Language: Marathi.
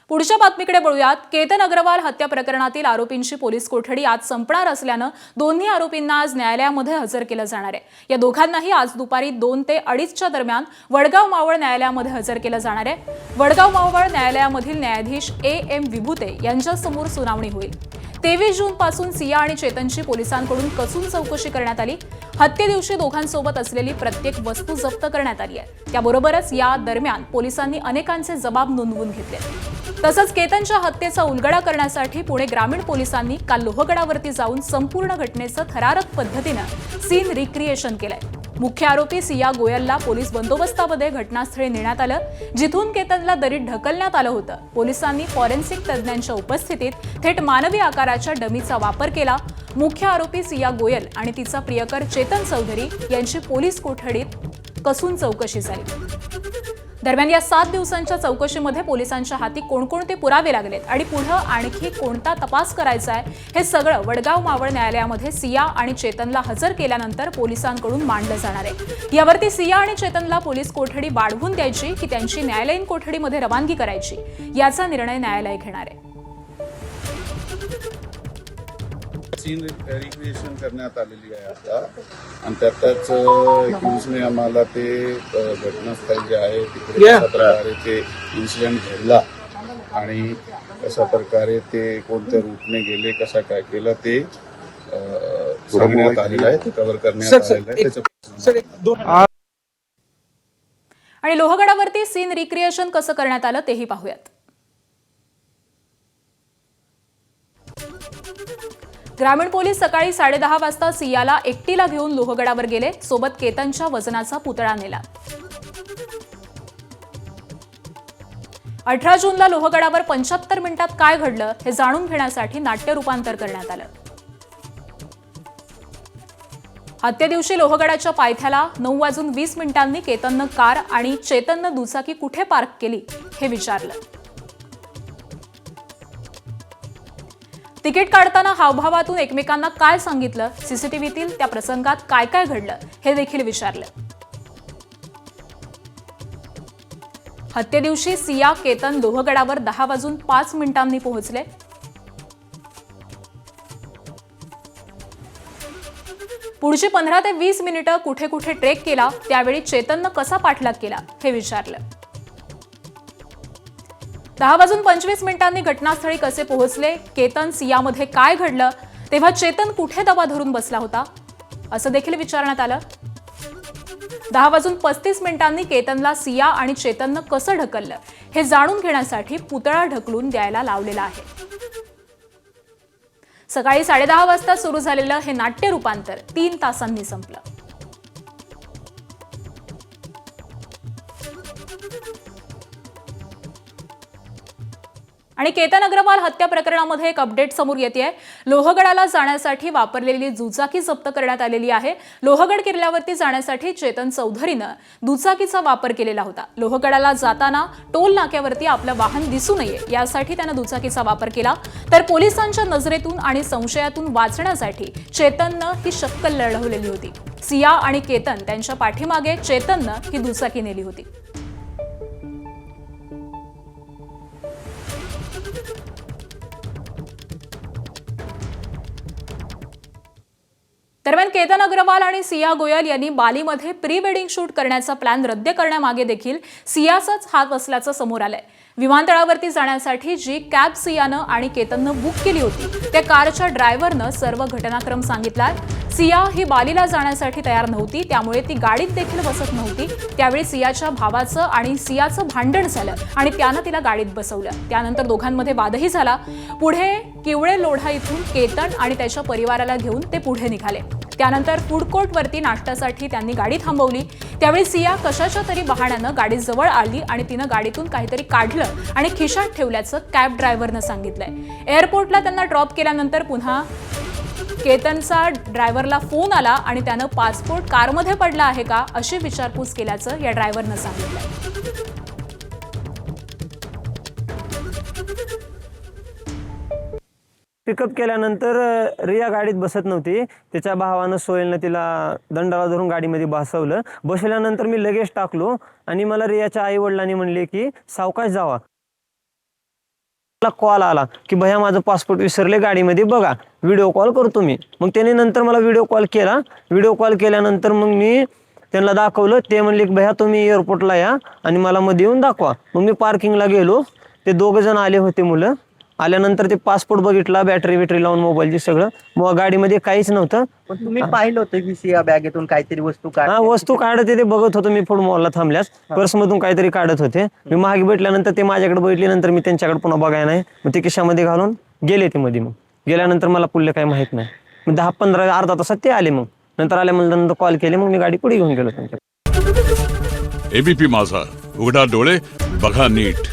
पुढच्या बातमीकडे वळूयात। केतन अग्रवाल हत्या प्रकरणातील आरोपींची पोलीस कोठडी आज संपणार असल्याने दोन्ही आरोपींना आज न्यायालयामध्ये हजर केलं जाणार आहे। या दोघांनाही आज दुपारी 2 ते 2:30च्या दरम्यान वडगाव मावळ न्यायालयामध्ये हजर केलं जाणार आहे। वडगाव मावळ न्यायालयामधील न्यायाधीश AM विभूते यांच्यासमोर सुनावणी होईल। 23 जून पासून सिया आणि चेतनची पोलिसांकडून कसून चौकशी करण्यात आली। हत्येदिवशी दोघांसोबत असलेली प्रत्येक वस्तू जप्त करण्यात आली आहे। त्याबरोबरच या दरम्यान पोलिसांनी अनेकांचे जबाब नोंदवून घेतले। तसंच केतनच्या हत्येचा उलगडा करण्यासाठी पुणे ग्रामीण पोलिसांनी काल लोहगडावरती जाऊन संपूर्ण घटनेचं थरारक पद्धतीने सीन रिक्रिएशन केलंय। मुख्य आरोपी सिया गोयलला पोलीस बंदोबस्तामध्ये घटनास्थळी नेण्यात आलं, जिथून केतनला दरीत ढकलण्यात आलं होतं। पोलिसांनी फॉरेन्सिक तज्ज्ञांच्या उपस्थितीत थेट मानवी आकाराच्या डमीचा वापर केला। मुख्य आरोपी सिया गोयल आणि तिचा प्रियकर चेतन चौधरी यांची पोलीस कोठडीत कसून चौकशी झाली। दरम्यान या 7 दिवसांच्या चौकशीमध्ये पोलिसांच्या हाती कोणकोणते पुरावे लागलेत आणि पुढे आणखी कोणता तपास करायचा आहे हे सगळं वडगाव मावळ न्यायालयामध्ये सिया आणि चेतनला हजर केल्यानंतर पोलिसांकडून मांडलं जाणार आहे। यावरती सिया आणि चेतनला पोलीस कोठडी वाढवून द्यायची की त्यांची न्यायालयीन कोठडीमध्ये रवानगी करायची याचा निर्णय न्यायालय घेणार आहे। सीन रिक्रिएशन करण्यात आलेली आहे आता आणि त्यातच एक्युजने आम्हाला ते घटनास्थळ जे आहे तिकडे कशा प्रकारे ते इन्सिडेंट घडला आणि कशा प्रकारे ते कोणत्या रूटने गेले, कसा काय केलं ते सांगण्यात आलेलं आहे, ते कव्हर करण्यात आलेलं आहे। आणि लोहगडावरती सीन रिक्रिएशन कसं करण्यात आलं तेही पाहूयात। ग्रामीण पोलीस सकाळी 10:30 वाजता सियाला एकटीला घेऊन लोहगडावर गेले। सोबत केतनच्या वजनाचा पुतळा नेला। 18 जूनला लोहगडावर 75 मिनिटात काय घडलं हे जाणून घेण्यासाठी नाट्य रूपांतर करण्यात आलं। हत्ये दिवशी लोहगडाच्या पायथ्याला 9:20 केतननं कार आणि चेतननं दुचाकी कुठे पार्क केली हे विचारलं। तिकीट काढताना हावभावातून एकमेकांना काय सांगितलं, सीसीटीव्हीतील त्या प्रसंगात काय काय घडलं हे देखील विचारलं। हत्ये दिवशी सिया केतन लोहगडावर 10:05 पोहोचले। पुढची 15 ते 20 मिनिटं कुठे कुठे ट्रेक केला, त्यावेळी चेतननं कसा पाठलाग केला हे विचारलं। 10:25 घटनास्थळी कसे पोहोचले, केतन सियामध्ये काय घडलं, तेव्हा चेतन कुठे दबा धरून बसला होता असं देखील विचारण्यात आलं। 10:35 केतनला सिया आणि चेतननं कसं ढकललं हे जाणून घेण्यासाठी पुतळा ढकलून द्यायला लावलेला आहे। सकाळी 10:30 वाजता सुरू झालेलं हे नाट्य रूपांतर 3 तासांनी संपलं। आणि केतन अग्रवाल हत्या प्रकरणामध्ये एक अपडेट समोर येते। लोहगडाला जाण्यासाठी वापरलेली दुचाकी जप्त करण्यात आलेली आहे। लोहगड किल्ल्यावरती जाण्यासाठी चेतन चौधरीनं दुचाकीचा वापर केलेला होता। लोहगडाला जाताना टोल नाक्यावरती आपलं वाहन दिसू नये यासाठी त्यानं दुचाकीचा वापर केला, तर पोलिसांच्या नजरेतून आणि संशयातून वाचण्यासाठी चेतननं ही शक्कल लढवलेली होती। सिया आणि केतन त्यांच्या पाठीमागे चेतननं ही दुचाकी नेली होती। दरम्यान केतन अग्रवाल आणि सिया गोयल यांनी बालीमध्ये प्री वेडिंग शूट करण्याचा प्लॅन रद्द करण्यामागे देखील सियाचाच हात असल्याचं समोर आलंय। विमानतळावरती जाण्यासाठी जी कॅब सियानं आणि केतननं बुक केली होती त्या कारच्या ड्रायव्हरनं सर्व घटनाक्रम सांगितलाय। सिया ही बालीला जाण्यासाठी तयार नव्हती, त्यामुळे ती गाडीत देखील बसत नव्हती। त्यावेळी सियाच्या भावाचं आणि सियाचं भांडण झालं आणि त्यानं तिला गाडीत बसवलं। त्यानंतर दोघांमध्ये वादही झाला। पुढे किवळे लोढा इथून केतन आणि त्याच्या परिवाराला घेऊन ते पुढे निघाले। त्यानंतर फूड कोर्टवरती नाश्त्यासाठी त्यांनी गाडी थांबवली। त्यावेळी सिया कशाच्या तरी बहाण्यानं गाडी जवळ आली आणि तिनं गाडीतून काहीतरी काढलं आणि खिशात ठेवल्याचं कॅब ड्रायव्हरनं सांगितलंय। एअरपोर्टला त्यांना ड्रॉप केल्यानंतर पुन्हा केतनचा ड्रायव्हरला फोन आला आणि त्यानं पासपोर्ट कारमध्ये पडला आहे का अशी विचारपूस केल्याचं या ड्रायव्हरनं सांगितलंय। पिकअप केल्यानंतर रिया गाडीत बसत नव्हती। तिच्या भावानं सोहेलनं तिला दंडाला धरून गाडीमध्ये बसवलं। बसल्यानंतर मी लगेच टाकलो आणि मला रियाच्या आई वडिलांनी म्हणले की सावकाश जावा। मला कॉल आला की भैया माझं पासपोर्ट विसरले गाडीमध्ये, बघा व्हिडिओ कॉल करतो मी. मग त्याने नंतर मला व्हिडिओ कॉल केला. व्हिडिओ कॉल केल्यानंतर मग मी त्यांना दाखवलं. ते म्हणले की भैया तुम्ही एअरपोर्टला या आणि मला मध्ये येऊन दाखवा. मग मी पार्किंगला गेलो. ते 2 जण आले होते मुलं. आल्यानंतर ते पासपोर्ट बघितला, बॅटरी लावून मोबाईलची सगळं. मग गाडीमध्ये काहीच नव्हतं. पण तुम्ही पाहिलं होतं की या बॅगेतून काहीतरी वस्तू काढ. हा, वस्तू काढत ते बघत होतो मी. फूड मॉलला थांबल्यास पर्समधून काहीतरी काढत होते. मी मागे भेटल्यानंतर ते माझ्याकडे बघितले. नंतर मी त्यांच्याकडे पुन्हा बघायला नाही. मग ते खिशामध्ये घालून गेले ते मध्ये. मग गेल्यानंतर मला पुढले काही माहित नाही. मग 10-15 अर्धा तासात ते आले. मग नंतर आल्यानंतर कॉल केले. मग मी गाडी पुढे घेऊन गेलो त्यांच्या. एबीपी माझा, उघडा डोळे बघा नीट.